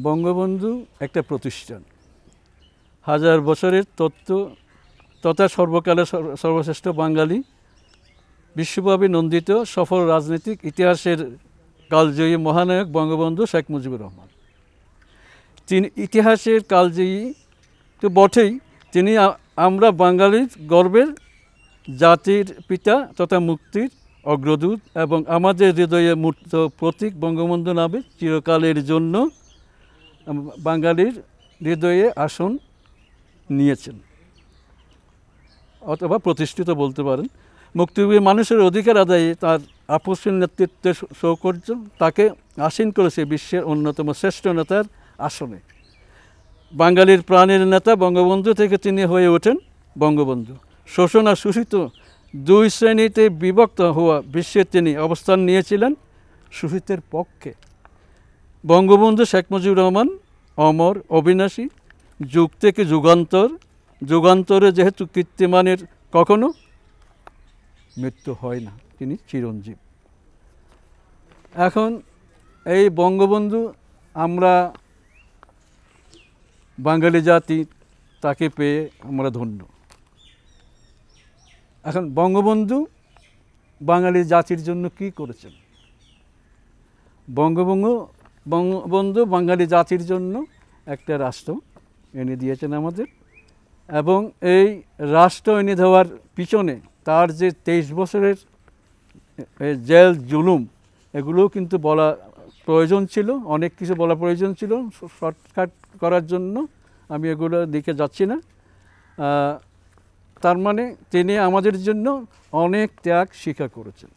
বঙ্গবন্ধু একটা প্রতিষ্ঠান, হাজার বছরের তত্ত্ব তথা সর্বকালের সর্বশ্রেষ্ঠ বাঙালি, বিশ্বব্যাপী নন্দিত সফল রাজনৈতিক ইতিহাসের কালজয়ী মহানায়ক বঙ্গবন্ধু শেখ মুজিবুর রহমান। তিনি ইতিহাসের কালজয়ী তো বটেই, তিনি আমরা বাঙালির গর্বের জাতির পিতা তথা মুক্তির অগ্রদূত এবং আমাদের হৃদয়ে মূর্ত প্রতীক বঙ্গবন্ধু নামে চিরকালের জন্য বাঙালির হৃদয়ে আসন নিয়েছেন অথবা প্রতিষ্ঠিত বলতে পারেন। মুক্তিযুদ্ধে মানুষের অধিকার আদায়ে তার আপসীন নেতৃত্বের সৌকর্য তাকে আসীন করেছে বিশ্বের অন্যতম শ্রেষ্ঠ নেতার আসনে। বাঙালির প্রাণের নেতা বঙ্গবন্ধু থেকে তিনি হয়ে ওঠেন বঙ্গবন্ধু। শোষণ আর শোষিত দুই শ্রেণীতে বিভক্ত হওয়া বিশ্বে তিনি অবস্থান নিয়েছিলেন শোষিতের পক্ষে। বঙ্গবন্ধু শেখ মুজিবুর রহমান অমর, অবিনাশী, যুগ থেকে যুগান্তর, যুগান্তরে যেহেতু কীর্তিমানের কখনো মৃত্যু হয় না, তিনি চিরঞ্জীব। এখন এই বঙ্গবন্ধু, আমরা বাঙালি জাতি তাকে পেয়ে আমরা ধন্য। এখন বঙ্গবন্ধু বাঙালি জাতির জন্য কি করেছেন? বঙ্গবন্ধু বাঙালি জাতির জন্য একটা রাষ্ট্র এনে দিয়েছেন আমাদের, এবং এই রাষ্ট্র এনে দেওয়ার পিছনে তার যে 23 বছরের জেল জুলুম, এগুলোও কিন্তু বলা প্রয়োজন ছিল, অনেক কিছু বলা প্রয়োজন ছিল। শর্টকাট করার জন্য আমি এগুলোর দিকে যাচ্ছি না। তার মানে তিনি আমাদের জন্য অনেক ত্যাগ স্বীকার করেছেন।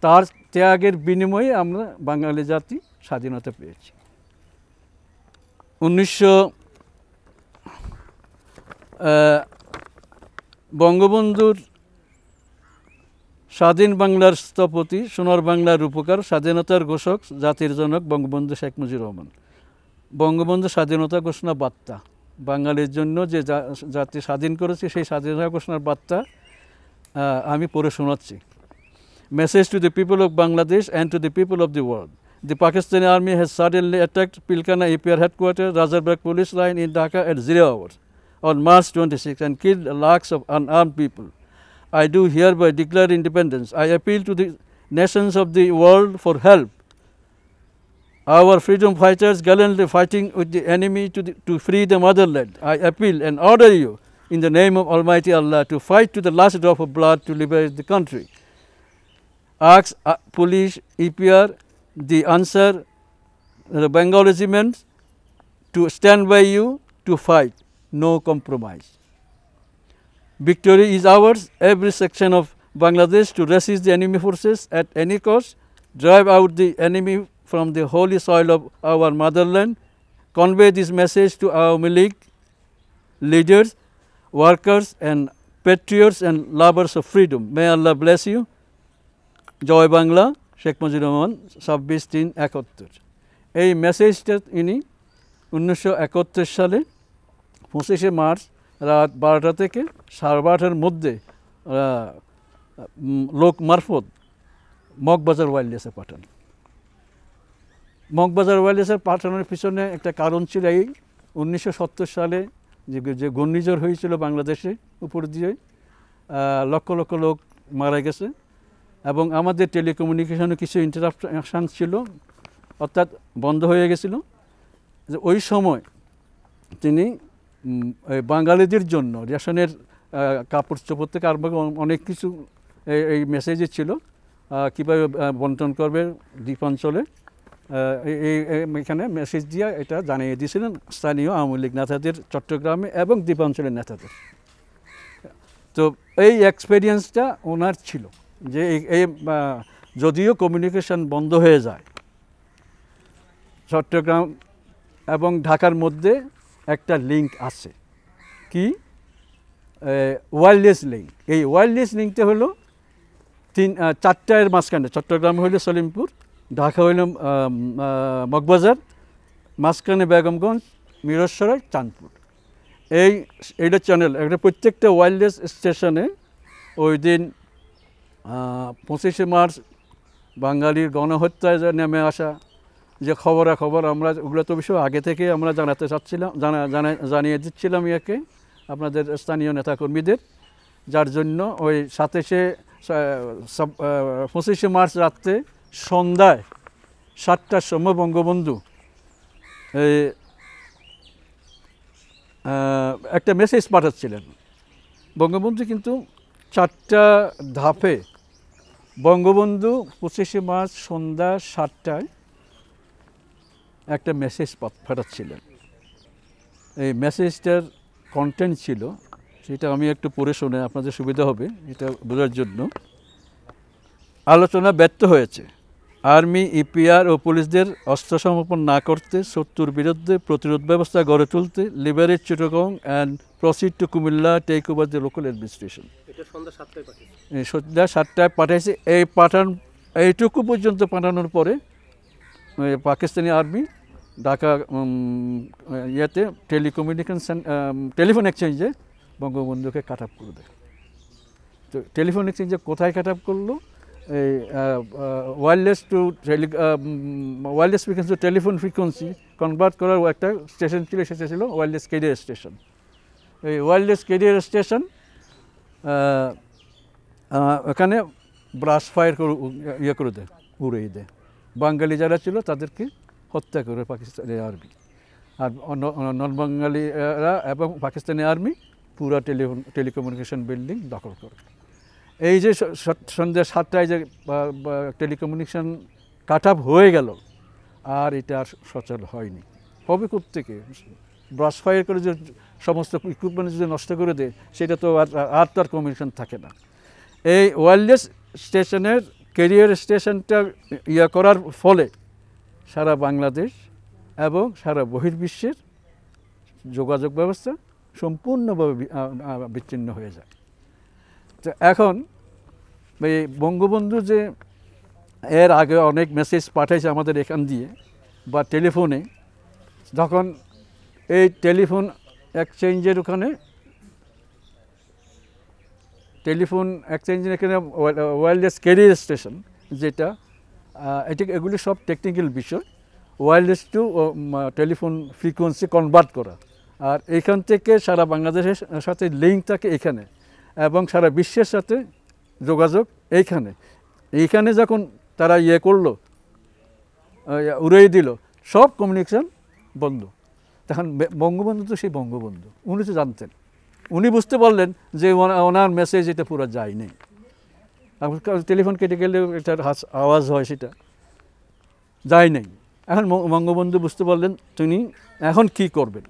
তার ত্যাগের বিনিময়ে আমরা বাঙালি জাতি স্বাধীনতা পেয়েছি। বঙ্গবন্ধুর স্বাধীন বাংলার স্থপতি, সোনার বাংলার রূপকার, স্বাধীনতার ঘোষক, জাতির জনক বঙ্গবন্ধু শেখ মুজিবুর রহমান। বঙ্গবন্ধু স্বাধীনতা ঘোষণা বার্তা, বাঙালির জন্য যে জাতি স্বাধীন করেছে সেই স্বাধীনতা ঘোষণার বার্তা আমি পড়ে শোনাচ্ছি। Message to the people of Bangladesh and to the people of the world. The Pakistani army has suddenly attacked Pilkhana APR headquarters, Razarbagh police line in Dhaka at 0 hours on March 26 and killed lakhs of unarmed people. I do hereby declare independence. I appeal to the nations of the world for help. Our freedom fighters gallantly fighting with the enemy to free the motherland. I appeal and order you in the name of Almighty Allah to fight to the last drop of blood to liberate the country. Ask police, EPR, the Ansar, the Bengal regiment to stand by you to fight, no compromise. Victory is ours. Every section of Bangladesh to resist the enemy forces at any cost, drive out the enemy from the holy soil of our motherland. Convey this message to our Milik leaders, workers and patriots and lovers of freedom. May Allah bless you. জয় বাংলা, শেখ মুজিবুর রহমান, 26/3/71। এই মেসেজটা ইনি 1971 সালে 25শে March রাত 12টা থেকে 12:30টার মধ্যে লোক মারফত মগবাজার ওয়্যারলেসে পাঠান। মগবাজার ওয়্যারলেসে পাঠানোর পিছনে একটা কারণ ছিল এই 1970 সালে যে ঘূর্ণিঝড় হয়েছিল বাংলাদেশে উপর দিয়ে, লক্ষ লক্ষ লোক মারা গেছে এবং আমাদের টেলিকমিউনিকেশনে কিছু ইন্টারাপশান ছিল, অর্থাৎ বন্ধ হয়ে গেছিল। ওই সময় তিনি বাঙালিদের জন্য রেশনের কাপড় চোপড় থেকে আরম্ভ অনেক কিছু এই মেসেজে ছিল, কীভাবে বন্টন করবে দ্বীপাঞ্চলে, এখানে মেসেজ দিয়ে এটা জানিয়ে দিয়েছিলেন স্থানীয় আওয়ামী লীগ নেতাদের, চট্টগ্রামে এবং দ্বীপাঞ্চলের নেতাদের। তো এই এক্সপেরিয়েন্সটা ওনার ছিল যে এই যদিও কমিউনিকেশন বন্ধ হয়ে যায়, চট্টগ্রাম এবং ঢাকার মধ্যে একটা লিঙ্ক আছে, কি ওয়্যারলেস লিঙ্ক। এই ওয়্যারলেস লিঙ্কটা হলো 4টার মাঝখানে, চট্টগ্রাম হইল সলিমপুর, ঢাকা হইল মগবাজার, মাঝখানে বেগমগঞ্জ, মিরসরাই, চাঁদপুর। এইটা চ্যানেল, একটা প্রত্যেকটা ওয়্যারলেস স্টেশনে ওই দিন 25শে মার্চ বাঙালির গণহত্যায় নেমে আসা যে খবরাখবর আমরা ওগুলো তো বিষয় আগে থেকে আমরা জানাতে চাচ্ছিলাম, জানিয়ে দিচ্ছিলাম ইয়াকে আপনাদের স্থানীয় নেতাকর্মীদের, যার জন্য ওই 25শে মার্চ রাত্রে সন্ধ্যায় 7টার সময় বঙ্গবন্ধু একটা মেসেজ পাঠাচ্ছিলেন। বঙ্গবন্ধু কিন্তু 4টা ধাপে বঙ্গবন্ধু 25শে মার্চ সন্ধ্যা 7টায় একটা মেসেজ পাঠাচ্ছিলেন। এই মেসেজটার কন্টেন্ট ছিল, সেটা আমি একটু পড়ে শুনে আপনাদের সুবিধা হবে এটা বোঝার জন্য। আলোচনা ব্যর্থ হয়েছে। আর্মি, ইপিআর ও পুলিশদের অস্ত্র সমর্পণ না করতে, শত্রুর বিরুদ্ধে প্রতিরোধ ব্যবস্থা গড়ে তুলতে, liberate Chittagong and proceed to Comilla, take over the local administration. এটা সন্ধ্যা 7টায় পাঠিয়েছে। সন্ধ্যা 7টায় পাঠিয়েছে। এইটুকু পর্যন্ত পাঠানোর পরে পাকিস্তানি আর্মি ঢাকা ইয়েতে টেলিফোন এক্সচেঞ্জে বঙ্গবন্ধুকে কাট আপ করে দেয়। তো টেলিফোন এক্সচেঞ্জে কোথায় কাট আপ করলো? এই wireless frequency telephone frequency convert করার একটা স্টেশন ছিল, সেটা ছিল ওয়্যারলেস ক্যারিয়ার স্টেশন। এই ওয়্যারলেস ক্যারিয়ার স্টেশন ওখানে ব্রাশ ফায়ার করে ইয়ে করে দেয়, উড়িয়ে দেয়। বাঙালি যারা ছিল তাদেরকে হত্যা করে পাকিস্তানি আর্মি, আর নন বাঙালিরা এবং পাকিস্তানি আর্মি পুরা টেলিকমিউনিকেশন বিল্ডিং দখল করে। এই যে সন্ধ্যা 7টায় যে টেলিকমিউনিকেশন কাট আপ হয়ে গেল, আর এটা আর সচল হয়নি। হবে কোত্থেকে? ব্রাশ ফায়ার করে যে সমস্ত ইকুইপমেন্ট যদি নষ্ট করে দেয়, সেটা তো আর তার কমিউনিকেশন থাকে না। এই ওয়্যারলেস স্টেশনের ক্যারিয়ার স্টেশনটা ইয়ে করার ফলে সারা বাংলাদেশ এবং সারা বহির্বিশ্বের যোগাযোগ ব্যবস্থা সম্পূর্ণভাবে বিচ্ছিন্ন হয়ে যায়। তো এখন এই বঙ্গবন্ধু যে এর আগে অনেক মেসেজ পাঠাইছে আমাদের এখান দিয়ে বা টেলিফোনে, যখন এই টেলিফোন এক্সচেঞ্জের ওখানে ওয়্যারলেস ক্যারিয়ার স্টেশন যেটা, এগুলি সব টেকনিক্যাল বিষয়। Wireless to telephone frequency convert করা, আর এইখান থেকে সারা বাংলাদেশের সাথে লিঙ্ক থাকে এখানে, এবং সারা বিশ্বের সাথে যোগাযোগ এইখানে যখন তারা ইয়ে করলো, উড়িয়ে দিল, সব কমিউনিকেশন বন্ধ। তখন বঙ্গবন্ধু তো সেই বঙ্গবন্ধু, উনি তো জানতেন, উনি বুঝতে পারলেন যে ওনার মেসেজ এটা পুরো যায়নি। টেলিফোন কেটে গেলে এটার আওয়াজ হয়, সেটা যায় নাই। এখন বঙ্গবন্ধু বুঝতে পারলেন তিনি এখন কি করবেন,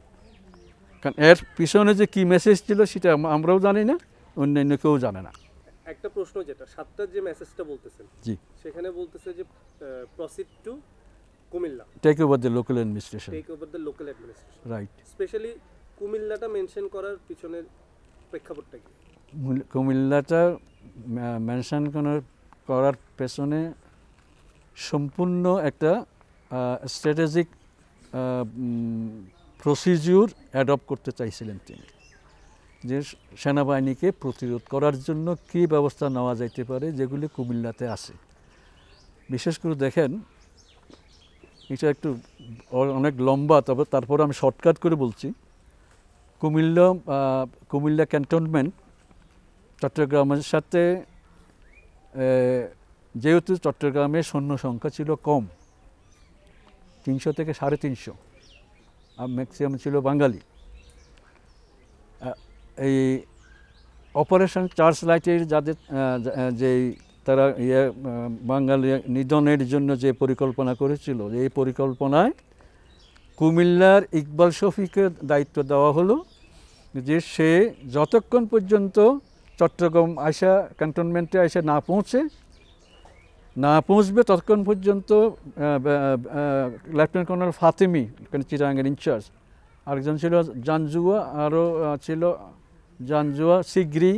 কারণ এর পিছনে যে কি মেসেজ ছিল সেটা আমরাও জানি না, অন্যান্য কেউ জানে না। একটা প্রশ্ন, যেটা 7টার যে মেসেজটা বলতেছেন, জি, সেখানে বলতেছে যে proceed to Comilla, take over the local administration, take over the local administration. Right. Specially কুমিল্লাটা মেনশন করার পিছনের প্রেক্ষাপটটা কি? কুমিল্লাটা মেনশন করার পেছনে সম্পূর্ণ একটা স্ট্র্যাটেজিক প্রসিডিউর অ্যাডপ্ট করতে চাইছিলেন তিনি, যে সেনাবাহিনীকে প্রতিরোধ করার জন্য কী ব্যবস্থা নেওয়া যাইতে পারে, যেগুলি কুমিল্লাতে আছে। বিশেষ করে দেখেন, এটা একটু অনেক লম্বা, তবে তারপর আমি শর্টকাট করে বলছি। কুমিল্লা ক্যান্টনমেন্ট চট্টগ্রামের সাথে, যেহেতু চট্টগ্রামের সৈন্য সংখ্যা ছিল কম, 300 থেকে 350, আর ম্যাক্সিমাম ছিল বাঙালি। এই অপারেশন চার্জ লাইটের যেই তারা বাঙালি নিধনের জন্য যে পরিকল্পনা করেছিল, এই পরিকল্পনায় কুমিল্লার ইকবাল শফিকে দায়িত্ব দেওয়া হলো যে সে যতক্ষণ পর্যন্ত চট্টগ্রাম ক্যান্টনমেন্টে এসে না পৌঁছবে ততক্ষণ পর্যন্ত লেফটেন্যান্ট কর্নেল ফাতেমি, চিটাগাংয়ের ইনচার্জ, আরেকজন ছিল জানজুয়া, আরও ছিল জানজুয়া, সিগরি,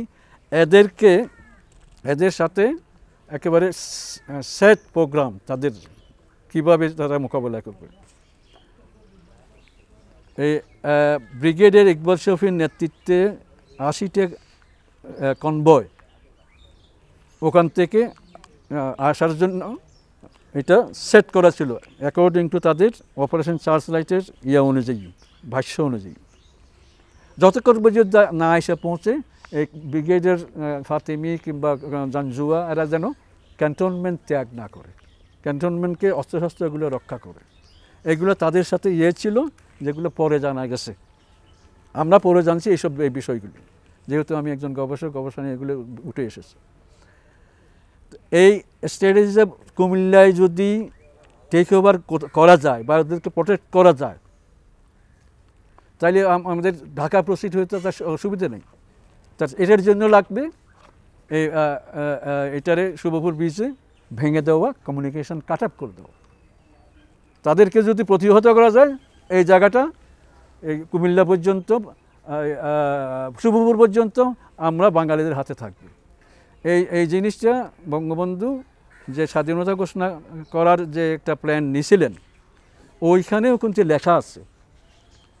এদের সাথে একেবারে সেট প্রোগ্রাম, তাদের কীভাবে তারা মোকাবেলা করবে। এই ব্রিগেডের ইকবাল শফির নেতৃত্বে 80টা কনভয় ওখান থেকে আসার জন্য এটা সেট করা ছিল অ্যাকর্ডিং টু তাদের অপারেশন চার্জ লাইটের অনুযায়ী, ভাষ্য অনুযায়ী। যতক্ষণ পর্যন্ত না এসে পৌঁছে এই ব্রিগেডের ফাতেমি কিংবা জানজুয়া এরা যেন ক্যান্টনমেন্ট ত্যাগ না করে, ক্যান্টনমেন্টকে অস্ত্রশস্ত্র এগুলো রক্ষা করে। এগুলো তাদের সাথে ছিল, যেগুলো পরে জানা গেছে। আমরা পরে জানছি এই বিষয়গুলি, যেহেতু আমি একজন গবেষক, গবেষণায় এগুলো উঠে এসেছে। এই স্ট্র্যাটেজি কুমিল্লায় যদি টেক ওভার করা যায় বা ওদেরকে প্রোটেক্ট করা যায়, তাহলে আমাদের ঢাকা প্রসিড হতে তার অসুবিধা নেই। এটার জন্য লাগবে এটারে শুভপুর ব্রিজে ভেঙে দেওয়া, কমিউনিকেশন কাট আপ করে দেওয়া। তাদেরকে যদি প্রতিহত করা যায়, এই জায়গাটা এই কুমিল্লা পর্যন্ত, শুভপুর পর্যন্ত আমরা বাঙালিদের হাতে থাকবে। এই জিনিসটা বঙ্গবন্ধু যে স্বাধীনতা ঘোষণা করার যে একটা প্ল্যান নিয়েছিলেন, ওইখানেও কিন্তু লেখা আছে,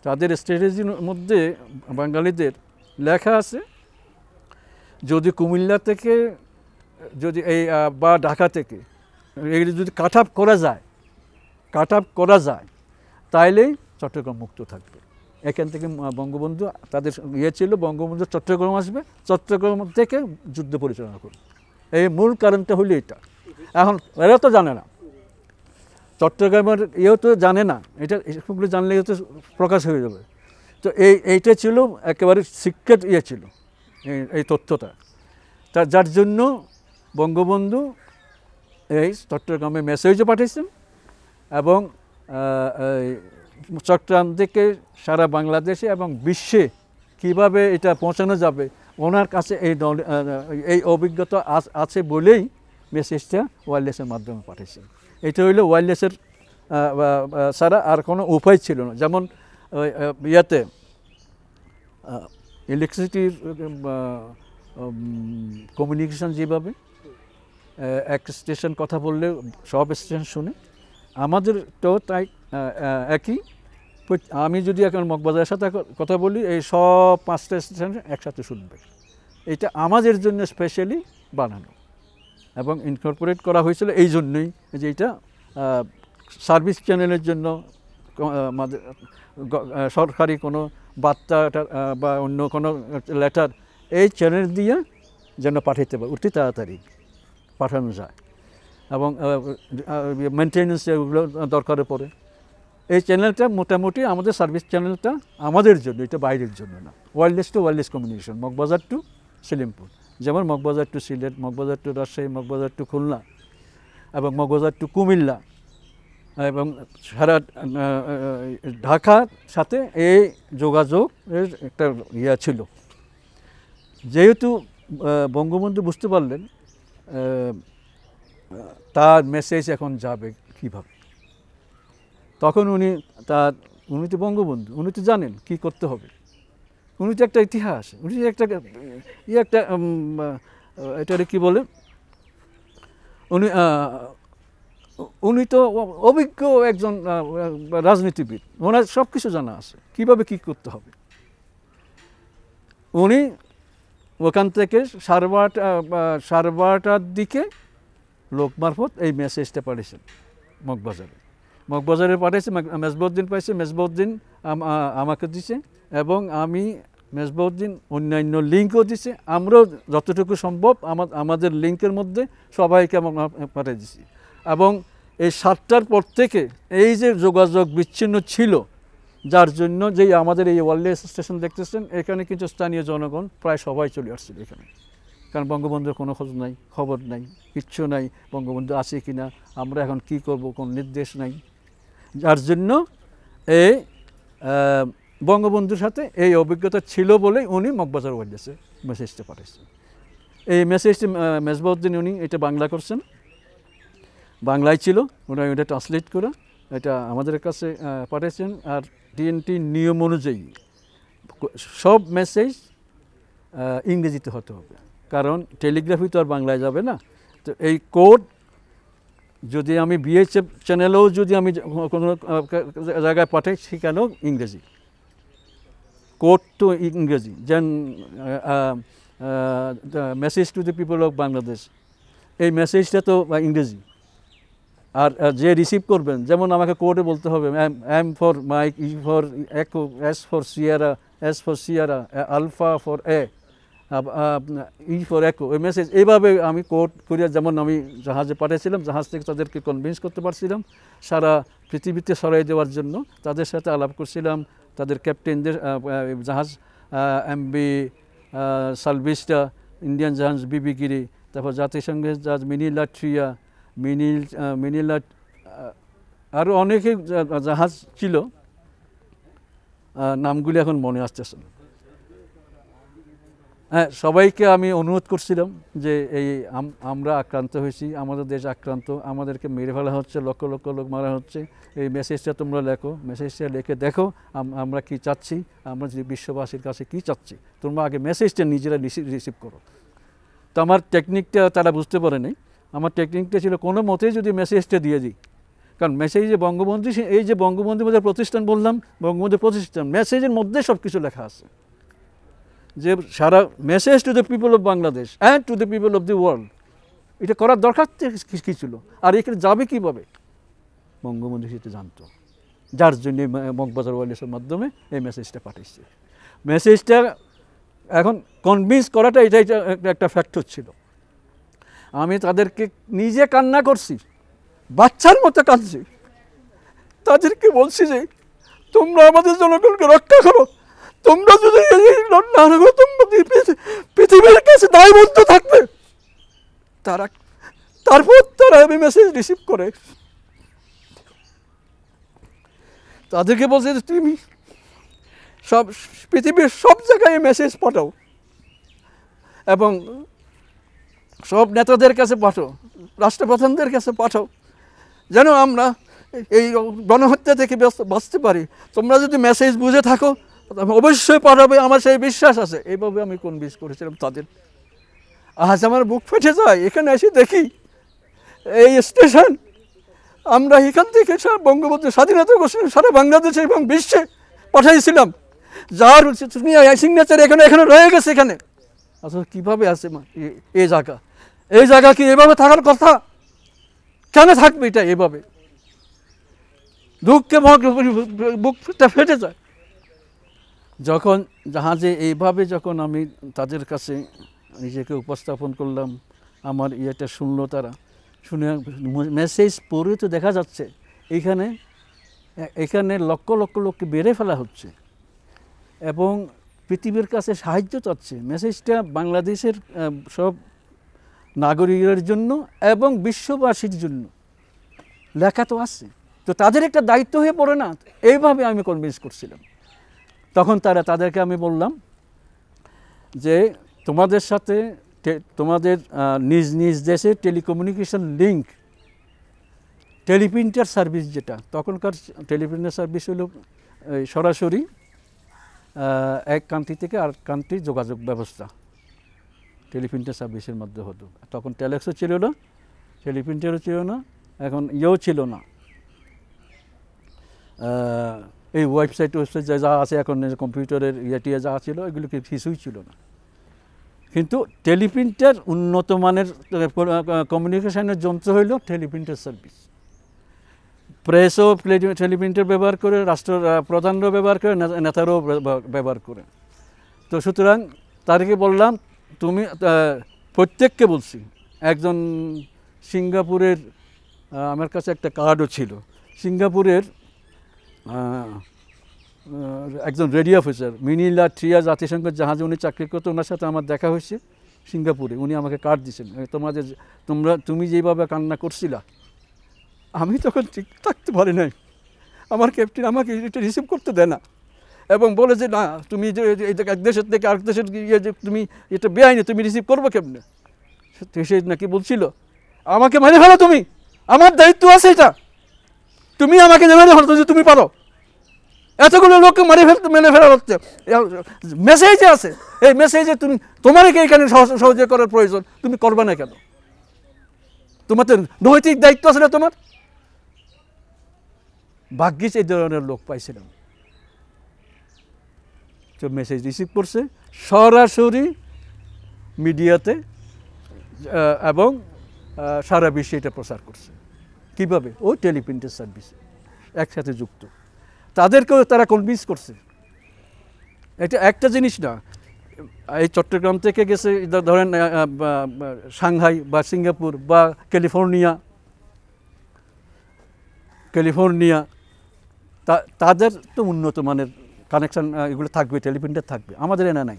তাদের স্ট্র্যাটেজির মধ্যে বাঙালিদের লেখা আছে, যদি কুমিল্লা থেকে যদি বা ঢাকা থেকে এগুলি যদি কাট আপ করা যায়, তাইলেই চট্টগ্রাম মুক্ত থাকবে। এখান থেকে বঙ্গবন্ধু তাদের ছিল, বঙ্গবন্ধু চট্টগ্রাম আসবে, চট্টগ্রাম থেকে যুদ্ধ পরিচালনা করবে। এই মূল কারণটা হলো এটা। এখন এরা তো জানে না, চট্টগ্রামের তো জানে না, এটা এসবগুলো জানলে তো প্রকাশ হয়ে যাবে। তো এইটা ছিল একেবারে সিক্রেট ছিল এই তথ্যটা। যার জন্য বঙ্গবন্ধু এই চট্টগ্রামে মেসেজও পাঠিয়েছেন, এবং চট্টগ্রাম থেকে সারা বাংলাদেশে এবং বিশ্বে কিভাবে এটা পৌঁছানো যাবে, ওনার কাছে এই অভিজ্ঞতা আছে বলেই মেসেজটা ওয়্যারলেসের মাধ্যমে পাঠিয়েছেন। এটা হইলো ওয়্যারলেসের ছাড়া আর কোনো উপায় ছিল না। যেমন ইয়াতে ইলেকট্রিসিটির কমিউনিকেশন যেভাবে এক স্টেশন কথা বললে সব স্টেশন শুনে, আমাদের তো তাই একই। আমি যদি এখন মগবাজারের সাথে কথা বলি, এই সব 5টা স্টেশন একসাথে শুনবে। এটা আমাদের জন্য স্পেশালি বানানো এবং ইনকর্পোরেট করা হয়েছিল এই জন্যই যে এটা সার্ভিস চ্যানেলের জন্য, সরকারি কোনো বার্তা বা অন্য কোনো লেটার এই চ্যানেল দিয়ে যেন পাঠাতে পারে, অতি তাড়াতাড়ি পাঠানো যায়, এবং মেনটেন্যান্স এগুলো দরকারে পড়ে। এই চ্যানেলটা মোটামুটি আমাদের সার্ভিস চ্যানেলটা আমাদের জন্য, এটা বাইরের জন্য না। Wireless to wireless communication, Moghbazar to Selimpur, যেমন Moghbazar to Sylhet, Moghbazar to Rajshahi, Moghbazar to Khulna এবং মগবাজার টু কুমিল্লা এবং সারা ঢাকার সাথে এই যোগাযোগের একটা ছিল। যেহেতু বঙ্গবন্ধু বুঝতে পারলেন তার মেসেজ এখন যাবে কীভাবে, তখন উনি তো বঙ্গবন্ধু, উনি তো জানেন কী করতে হবে। উনি তো একটা ইতিহাস, উনি একটা এটারে কী বলে, উনি তো অভিজ্ঞ একজন রাজনীতিবিদ, ওনার সব কিছু জানা আছে কীভাবে কী করতে হবে। উনি ওখান থেকে 12টার দিকে লোক মারফত এই মেসেজটা পাঠিয়েছেন মগবাজারে পাঠিয়েছে। মেজবাউদ্দিন পাইছে, মেজবাউদ্দিন আমাকে দিছে, এবং আমি মেজবাউদ্দিন অন্যান্য লিঙ্কও দিছে। আমরাও যতটুকু সম্ভব আমাদের লিঙ্কের মধ্যে সবাইকে পাঠিয়ে দিছি। এবং এই 7টার পর থেকে এই যে যোগাযোগ বিচ্ছিন্ন ছিল, যার জন্য যেই আমাদের এই ওয়্যারলেস স্টেশন দেখতেছেন, এখানে কিন্তু স্থানীয় জনগণ প্রায় সবাই চলে আসছিল এখানে, কারণ বঙ্গবন্ধুর কোনো খবর নাই, কিচ্ছু নাই, বঙ্গবন্ধু আছে কি না, আমরা এখন কি করব, কোনো নির্দেশ নাই। যার জন্য এই বঙ্গবন্ধুর সাথে এই অভিজ্ঞতা ছিল বলেই উনি মগবাজার ওয়্যারলেসে মেসেজটা পাঠিয়েছেন। এই মেসেজটি মেজবাউদ্দিন উনি এটা বাংলা করছেন, বাংলায় ছিল, ওরা এটা ট্রান্সলেট করে এটা আমাদের কাছে পাঠিয়েছেন। আর টিএনটি নিয়ম অনুযায়ী সব মেসেজ ইংরেজিতে হতে হবে, কারণ টেলিগ্রাফি তো আর বাংলায় যাবে না। তো এই কোড যদি আমি বিএসএফ চ্যানেলেও যদি আমি কোনো জায়গায় পাঠাই, সেখানেও ইংরেজি কোড টু ইংরেজি, যেন message to the people of Bangladesh, এই মেসেজটা তো ইংরেজি। আর যে রিসিভ করবেন, যেমন আমাকে কোর্টে বলতে হবে M for Mike, E for Echo, S for Sierra, Alpha for A, E for Echo, ওই মেসেজ এইভাবে আমি কোড করিয়া, যেমন আমি জাহাজে পাঠিয়েছিলাম, জাহাজ থেকে তাদেরকে কনভিন্স করতে পারছিলাম সারা পৃথিবীতে সরাই দেওয়ার জন্য। তাদের সাথে আলাপ করছিলাম, তাদের ক্যাপ্টেনদের, জাহাজ এমবি সালভিস্টা, ইন্ডিয়ান জাহাজ বিবি গিরি, তারপর জাতিসংঘের জাহাজ মিনিলা ট্রিয়া, মিনিলা, আরও অনেকে জাহাজ ছিল, নামগুলি এখন মনে আসতেছে না। হ্যাঁ, সবাইকে আমি অনুরোধ করছিলাম যে এই আমরা আক্রান্ত হয়েছি, আমাদের দেশ আক্রান্ত, আমাদেরকে মেরে ফেলা হচ্ছে, লক্ষ লক্ষ লোক মারা হচ্ছে, এই মেসেজটা তোমরা লেখো, মেসেজটা লিখে দেখো আমরা কি চাচ্ছি, আমরা যে বিশ্ববাসীর কাছে কি চাচ্ছি, তোমরা আগে মেসেজটা নিজেরা রিসিভ করো। তো আমার টেকনিকটা তারা বুঝতে পারেনি। আমার টেকনিকটা ছিল কোনো মতেই যদি মেসেজটা দিয়ে দিই, কারণ মেসেজে বঙ্গবন্ধু, এই যে বঙ্গবন্ধু মধ্যে প্রতিষ্ঠান বললাম, বঙ্গবন্ধু প্রতিষ্ঠান, মেসেজের মধ্যে সব কিছু লেখা আছে, যে সারা message to the people of Bangladesh and to the people of the world. এটা করার দরকার কী ছিল, আর এখানে যাবে কীভাবে, বঙ্গবন্ধু সেটা জানতো, যার জন্য মগবাজার ওয়ারলেসের মাধ্যমে এই মেসেজটা পাঠিয়েছে। মেসেজটা এখন কনভিন্স করাটা এটাই একটা ফ্যাক্টর ছিল। আমি তাদেরকে নিজে কান্না করছি, বাচ্চার মতো কাঁদছি, তাদেরকে বলছি যে তোমরা আমাদের জনগণকে রক্ষা করো, তোমরা যদি না করো তোমরা পৃথিবীর কাছে দায়বদ্ধ থাকবে। তারপর তারা আমি মেসেজ রিসিভ করে তাদেরকে বলছে যে তুমি সব পৃথিবীর সব জায়গায় মেসেজ পাঠাও এবং সব নেতাদের কাছে পাঠাও, রাষ্ট্রপ্রধানদের কাছে পাঠাও, যেন আমরা এই গণহত্যা থেকে বাঁচতে পারি। তোমরা যদি মেসেজ বুঝে থাকো অবশ্যই পাঠাবে, আমার সেই বিশ্বাস আছে। এইভাবে আমি কনভিন্স করেছিলাম তাদের। আজ আমার বুক ফেটে যায়, এখানে এসে দেখি এই স্টেশন, আমরা এখান থেকে বঙ্গবন্ধু স্বাধীনতা ঘোষণা সারা বাংলাদেশে এবং বিশ্বে পাঠাইছিলাম, যার সিগনেচার এখানে রয়ে গেছে এখানে। আসলে কীভাবে আছে এই জায়গা কি এভাবে থাকার কথা? কেন থাকবে এটা এভাবে? দুঃখে বুকটা ফেটে যায়। যখন জাহাজে এইভাবে যখন আমি তাদের কাছে নিজেকে উপস্থাপন করলাম, আমার ইয়েটা শুনলো তারা, শুনে মেসেজ পড়ে তো দেখা যাচ্ছে এখানে লক্ষ লক্ষ লোককে বেড়ে ফেলা হচ্ছে এবং পৃথিবীর কাছে সাহায্য চাচ্ছে। মেসেজটা বাংলাদেশের সব নাগরিকের জন্য এবং বিশ্ববাসীর জন্য লেখা তো আছে, তো তাদের একটা দায়িত্ব হয়ে পড়ে না? এইভাবে আমি কনভিন্স করছিলাম। তখন তাদেরকে আমি বললাম যে তোমাদের সাথে তোমাদের নিজ নিজ দেশে টেলিকমিউনিকেশন লিঙ্ক, টেলিপ্রিন্টার সার্ভিস, যেটা তখনকার টেলিপ্রিন্টার সার্ভিস হলো সরাসরি এক কান্ট্রি থেকে আর কান্ট্রি যোগাযোগ ব্যবস্থা টেলিপ্রিন্টার সার্ভিসের মধ্যে হতো। তখন টেলেক্সও ছিল না, টেলিপ্রিন্টারও ছিল না, এখন ছিল না, এই ওয়েবসাইট যা আছে এখন কম্পিউটারের ইয়েটিয়ে যা ছিল এগুলো কিছুই ছিল না। কিন্তু টেলিপ্রিন্টার উন্নত মানের কমিউনিকেশনের যন্ত্র হইল টেলিপ্রিন্টার সার্ভিস। প্রেসও টেলিপ্রিন্টার ব্যবহার করে, রাষ্ট্রপ্রধানরাও ব্যবহার করে, নেতারাও ব্যবহার করে। তো সুতরাং তাদেরকে বললাম, তুমি প্রত্যেককে বলছি, একজন সিঙ্গাপুরের, আমার কাছে একটা কার্ডও ছিল, সিঙ্গাপুরের একজন রেডিও অফিসার, মিনিলা ট্রিয়া, জাতিসংঘের জাহাজে উনি চাকরি করতো, ওনার সাথে আমার দেখা হয়েছে সিঙ্গাপুরে। উনি আমাকে কার্ড দিয়েছেন, তুমি যেভাবে কান্না করছিলা, আমি তখন ঠিক থাকতে পারি নাই, আমার ক্যাপ্টেন আমাকে এটা রিসিভ করতে দেয় না এবং বলে যে না, তুমি যে এক দেশের থেকে আরেক দেশের গিয়ে যে তুমি এটা বেআইনি, তুমি রিসিভ করবো কেমনে? সে নাকি বলছিল আমাকে মেরে ফেলো, তুমি, আমার দায়িত্ব আছে এটা, তুমি আমাকে মেরে ফেলো যদি তুমি পারো। এতগুলো লোককে মেরে ফেলা হচ্ছে, মেসেজে আছে, এই মেসেজে তুমি তোমারকে এখানে সহযোগিতা করার প্রয়োজন, তুমি করবে না কেন? তোমার তো নৈতিক দায়িত্ব আছে না তোমার? ভাগ্যিস এই ধরনের লোক পাইছিলাম, তো মেসেজ রিসিভ করছে সরাসরি মিডিয়াতে এবং সারা বিশ্বে এটা প্রচার করছে। কিভাবে? ওই টেলিপ্রিন্টের সার্ভিসে একসাথে যুক্ত। তাদেরকেও তারা কনভিন্স করছে। এটা একটা জিনিস না, এই চট্টগ্রাম থেকে গেছে ধরেন সাংহাই বা সিঙ্গাপুর বা ক্যালিফোর্নিয়া, তাদের তো উন্নত মানের কানেকশান এগুলো থাকবে, টেলিপ্রিন্টার থাকবে। আমাদের এনা নাই,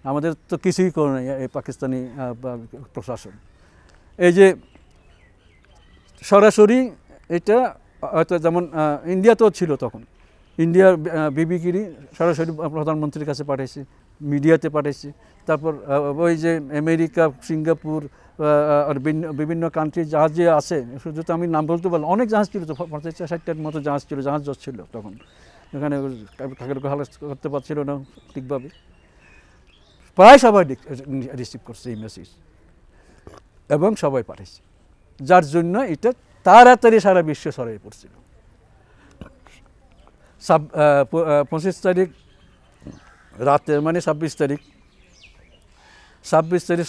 আমাদের তো কিছুই করে নাই এই পাকিস্তানি প্রশাসন। এই যে সরাসরি এটা হয়তো যেমন ইন্ডিয়াতেও ছিল তখন, ইন্ডিয়ার বিবিগিরি সরাসরি প্রধানমন্ত্রীর কাছে পাঠাইছে, মিডিয়াতে পাঠাইছে। তারপর ওই যে আমেরিকা, সিঙ্গাপুর আর বিভিন্ন কান্ট্রির জাহাজ যে আছে, শুধু তো আমি নাম বলতে পারলাম, অনেক জাহাজ ছিল তো, 50-60টার মতো জাহাজ ছিল, জাহাজ ছিল তখন। এখানে হালাস করতে পারছিল না ঠিকভাবে। প্রায় সবাই রিসিভ করছে এই মেসেজ এবং সবাই পাঠাইছে, যার জন্য এটা তাড়াতাড়ি সারা বিশ্বে ছড়িয়ে পড়ছিল। 25 তারিখ রাতে, মানে 26 তারিখ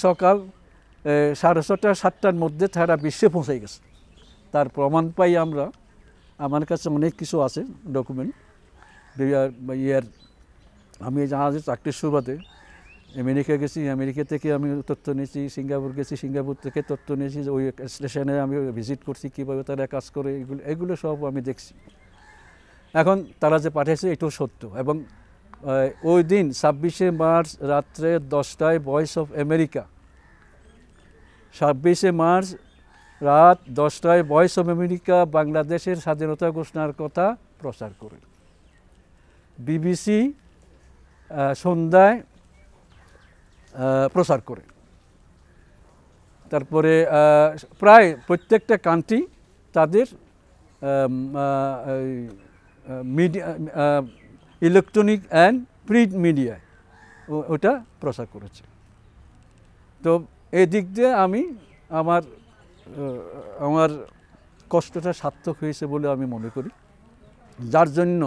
সকাল 6:30-7টার মধ্যে সারা বিশ্বে পৌঁছে গেছে। তার প্রমাণ পাই আমরা, আমার কাছে অনেক কিছু আছে ডকুমেন্ট। আমি জাহাজে চাকরির সুবাদে আমেরিকা গেছি, আমেরিকা থেকে আমি তথ্য নিয়েছি, সিঙ্গাপুর গেছি, সিঙ্গাপুর থেকে তথ্য নিয়েছি, ওই স্টেশনে আমি ভিজিট করছি, কীভাবে তারা কাজ করে, এগুলো সব আমি দেখছি। এখন তারা যে পাঠিয়েছে এটাও সত্য। এবং ওই দিন 26শে মার্চ রাত্রে 10টায় ভয়েস অফ আমেরিকা, 26শে মার্চ রাত 10টায় ভয়েস অফ আমেরিকা বাংলাদেশের স্বাধীনতা ঘোষণার কথা প্রচার করে। বিবিসি সন্ধ্যায় প্রচার করে। তারপরে প্রায় প্রত্যেকটা কান্ট্রি তাদের মিডিয়া, ইলেকট্রনিক অ্যান্ড প্রিন্ট মিডিয়ায় ওটা প্রচার করেছে। তো এই দিক দিয়ে আমি আমার কষ্টটা সার্থক হয়েছে বলে আমি মনে করি, যার জন্য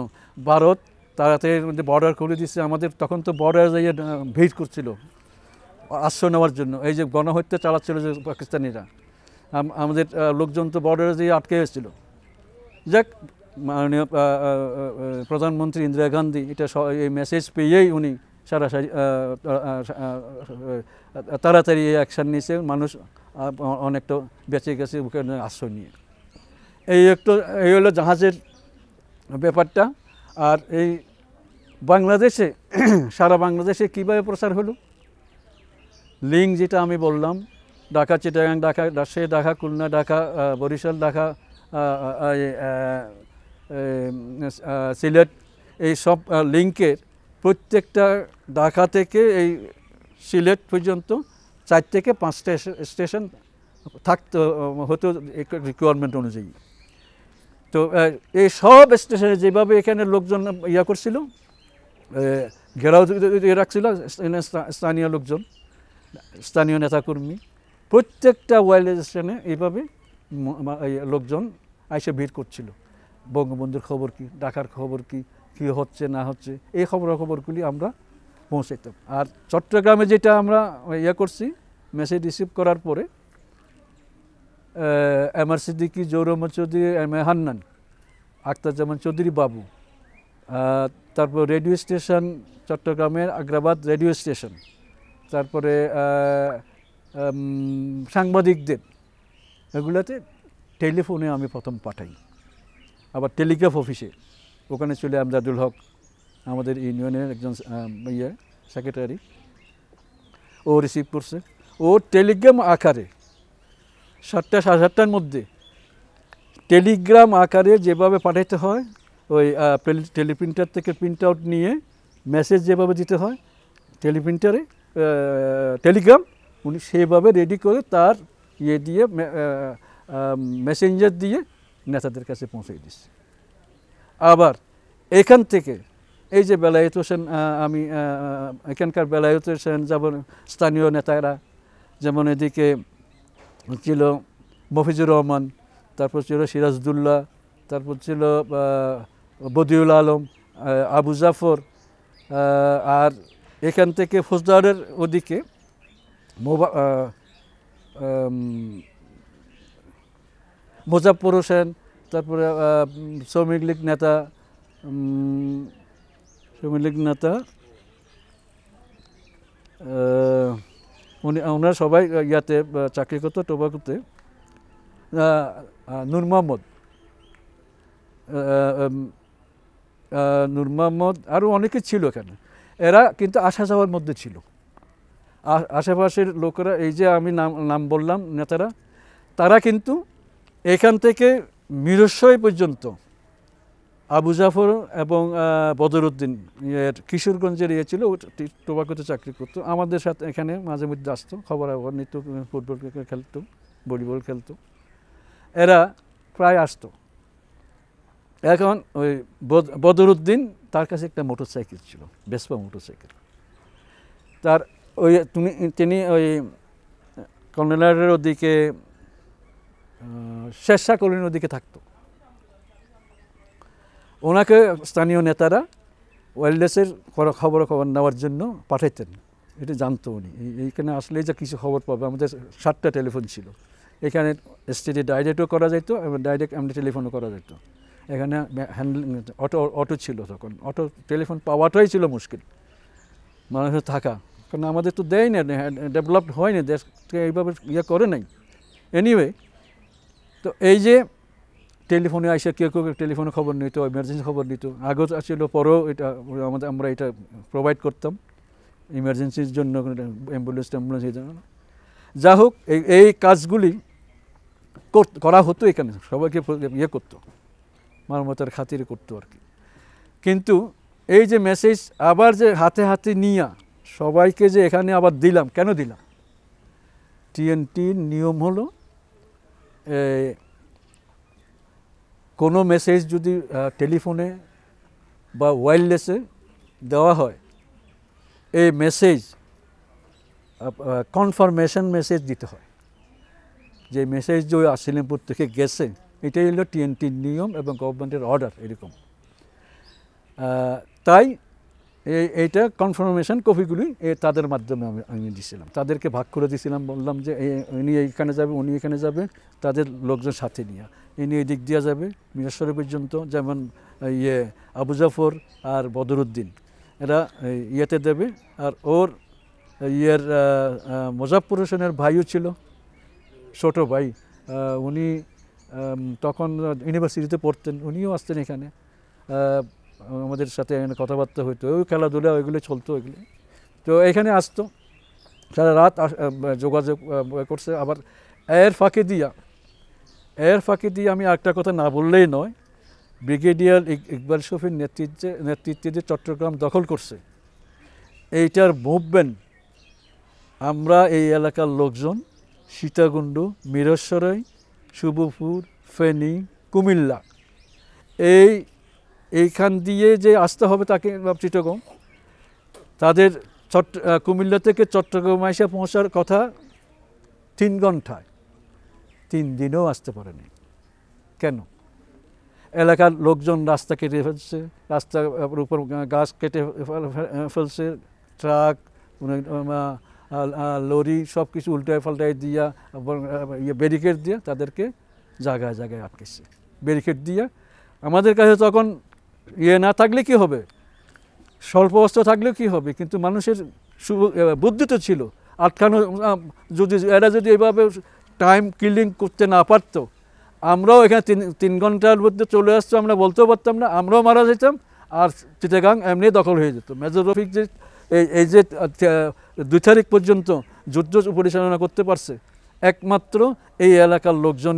ভারত তাড়াতাড়ি বর্ডার করে দিচ্ছে। আমাদের তখন তো বর্ডার যাইয়ে ভিড় করছিল আশ্রয় নেওয়ার জন্য, এই যে গণহত্যা চালাচ্ছিল যে পাকিস্তানিরা, আমাদের লোকজন তো বর্ডারে যেয়ে আটকে গেছিল। যাক, মাননীয় প্রধানমন্ত্রী ইন্দিরা গান্ধী এটা এই মেসেজ পেয়েই উনি তাড়াতাড়ি এই অ্যাকশান নিয়েছে, মানুষ অনেকটা বেঁচে গেছে ওখানে আশ্রয় নিয়ে। এই হলো জাহাজের ব্যাপারটা। আর এই বাংলাদেশে, সারা বাংলাদেশে কীভাবে প্রচার হলো, লিঙ্ক যেটা আমি বললাম, ঢাকা, চিটাগাং, ঢাকা, রাজশাহী, ঢাকা, খুলনা, ঢাকা, বরিশাল, ঢাকা, সিলেট, এই সব লিঙ্কের প্রত্যেকটা ঢাকা থেকে এই সিলেট পর্যন্ত 4 থেকে 5টা স্টেশন থাকতে হতো রিকোয়ারমেন্ট অনুযায়ী। তো এই সব স্টেশনে যেভাবে এখানে লোকজন ইয়া করছিল, ঘেরাও রাখছিল স্থানীয় লোকজন, স্থানীয় নেতাকর্মী, প্রত্যেকটা ওয়েল স্টেশনে এইভাবে লোকজন এসে ভিড় করছিল। বঙ্গবন্ধুর খবর কী, ঢাকার খবর কী, কী হচ্ছে না হচ্ছে, এই খবরগুলি আমরা পৌঁছাইতাম। আর চট্টগ্রামে যেটা আমরা ইয়ে করছি, মেসেজ রিসিভ করার পরে MR Siddiqui, জৌর Mohammad Chowdhury, M A Hannan, Akhtaruzzaman Chowdhury বাবু, তারপর রেডিও স্টেশন চট্টগ্রামের আগ্রাবাদ রেডিও স্টেশন, তারপরে সাংবাদিকদের, এগুলোতে টেলিফোনে আমি প্রথম পাঠাই। আবার টেলিগ্রাফ অফিসে, ওখানে চলে আমজাদুল হক, আমাদের ইউনিয়নের একজন সেক্রেটারি, ও রিসিভ করছে। ও টেলিগ্রাম আকারে 7টা, 7:30টার মধ্যে টেলিগ্রাম আকারে যেভাবে পাঠাতে হয়, ওই টেলিপ্রিন্টার থেকে প্রিন্ট আউট নিয়ে মেসেজ যেভাবে দিতে হয় টেলিপ্রিন্টারে, টেলিগ্রাম, উনি সেভাবে রেডি করে তার ইয়ে দিয়ে মেসেঞ্জার দিয়ে নেতাদের কাছে পৌঁছে দিচ্ছে। আবার এখান থেকে এই যে বেলায়েত হোসেন, আমি এখানকার বেলায়েত হোসেন, যেমন স্থানীয় নেতারা, যেমন এদিকে ছিল মফিজুর রহমান, তারপর ছিল সিরাজদুল্লাহ, তারপর ছিল বদিউল আলম, আবু জাফর, আর এখান থেকে ফৌজদারের ওদিকে মুজাফফর হোসেন, তারপরে শ্রমিক লীগ নেতা, ওনারা সবাই ইয়াতে চাকরি করতো টোবাকোতে। নূর মোহাম্মদ আরও অনেকে ছিল এখানে। এরা কিন্তু আসা যাওয়ার মধ্যে ছিল। আশেপাশের লোকেরা, এই যে আমি নাম বললাম নেতারা, তারা কিন্তু এখান থেকে মিরসরাই পর্যন্ত আবু জাফর এবং বদরুদ্দিন কিশোরগঞ্জের ছিল, টোবাকোতে চাকরি করতো। আমাদের সাথে এখানে মাঝে মধ্যে আসতো, খবর নিত, ফুটবল খেলতো, ভলিবল খেলতো, এরা প্রায় আসতো। এখন ওই বদরুদ্দিন, তার কাছে একটা মোটরসাইকেল ছিল, ভেসপা মোটরসাইকেল। তার তিনি ওই কর্নেলের ওদিকে, শেরশাহ কলোনির ওদিকে থাকতো। ওনাকে স্থানীয় নেতারা ওয়্যারলেসের খবর নেওয়ার জন্য পাঠাইতেন, এটা জানতো উনি। এইখানে আসলে যে কিছু খবর পাবে, আমাদের 7টা টেলিফোন ছিল এখানে, স্টেটে ডাইরেক্টও করা যেত এবং ডাইরেক্ট এমনি টেলিফোনও করা যেত। এখানে হ্যান্ডেল অটো ছিল, তখন অটো টেলিফোন পাওয়াটাই ছিল মুশকিল মানুষের থাকা, কারণ আমাদের তো দেয় না, ডেভেলপড হয়নি, দেশকে এইভাবে করে নাই। এনিওয়ে, তো এই যে টেলিফোনে আসে কেউ টেলিফোনে খবর নিত, ইমার্জেন্সি খবর নিত। আগেও ছিল, পরেও এটা আমরা এটা প্রোভাইড করতাম ইমার্জেন্সির জন্য, অ্যাম্বুলেন্স এই জন্য। যা হোক, এই কাজগুলি করা হতো এখানে, সবাইকে করতো, মানবতার খাতিরে করতো আর কি। কিন্তু এই যে মেসেজ আবার যে হাতে হাতে নিয়ে সবাইকে যে এখানে আবার দিলাম, কেন দিলাম? টিএনটির নিয়ম হলো, কোনো মেসেজ যদি টেলিফোনে বা ওয়্যারলেসে দেওয়া হয়, এই মেসেজ কনফার্মেশন মেসেজ দিতে হয়, যে মেসেজ যে আসিলিমপুর থেকে গেছে, এটাই হলো টিএনটির নিয়ম এবং গভর্নমেন্টের অর্ডার এরকম। তাই এইটা কনফার্মেশন কপিগুলি তাদের মাধ্যমে আমি দিয়েছিলাম, তাদেরকে ভাগ করে দিয়েছিলাম। বললাম যে উনি এইখানে যাবে, উনি এখানে যাবে, তাদের লোকজন সাথে নিয়ে ইনি এই দিক দিয়ে যাবে মিরসরাই পর্যন্ত। যেমন আবু জাফর আর বদরুদ্দিন এরা ইয়েতে দেবে, আর ওর মুজাফফর হোসেনের ভাইও ছিল, ছোট ভাই, উনি তখন ইউনিভার্সিটিতে পড়তেন, উনিও আসতেন এখানে, আমাদের সাথে এখানে কথাবার্তা হইতো, ওই খেলাধুলা ওইগুলো চলতো, ওইগুলো। তো এখানে আসতো, সারা রাত যোগাযোগ করছে। আবার এর ফাঁকে দিয়ে আমি একটা কথা না বললেই নয়, ব্রিগেডিয়ার ইকবাল শফির নেতৃত্বে যে চট্টগ্রাম দখল করছে, এইটার মুভমেন্ট আমরা এই এলাকার লোকজন সীতাকুণ্ড, মিরসরাই, শুভপুর, ফেনী, কুমিল্লা, এইখান দিয়ে যে আসতে হবে তাকে, চিটাগং, তাদের কুমিল্লা থেকে চট্টগ্রাম এসে পৌঁছার কথা 3 ঘন্টায়, 3 দিনেও আসতে পারেনি। কেন? এলাকার লোকজন রাস্তা কেটে ফেলছে, রাস্তার উপর গাছ কেটে ফেলছে, ট্রাক, লরি সব কিছু উল্টায় পাল্টায় দিয়া, ব্যারিকেড দিয়ে তাদেরকে জায়গায় জায়গায় আটকেছে। ব্যারিকেড দিয়ে আমাদের কাছে তখন না থাকলে কি হবে, স্বল্প অস্ত্র থাকলেও কি হবে, কিন্তু মানুষের বুদ্ধি তো ছিল আটকানো। এরা যদি এভাবে টাইম কিলিং করতে না পারতো, আমরাও এখানে 3 ঘন্টার মধ্যে চলে আসতো, আমরা বলতেও পারতাম না, আমরাও মারা যেতাম, আর চিটাগাং এমনি দখল হয়ে যেত। মেজর রফিক যে এই যে 2 তারিখ পর্যন্ত যুদ্ধ পরিচালনা করতে পারছে, একমাত্র এই এলাকার লোকজন,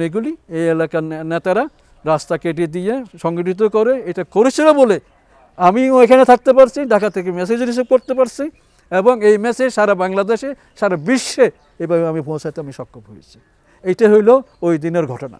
এই এলাকার নেতারা রাস্তা কেটে দিয়ে সংগঠিত করে এটা করেছিল বলে আমিও এখানে থাকতে পারছি, ঢাকা থেকে মেসেজ রিসিভ করতে পারছি, এবং এই মেসেজ সারা বাংলাদেশে, সারা বিশ্বে এভাবে আমি পৌঁছাতে সক্ষম হয়েছি। এইটা হইল ওই দিনের ঘটনা।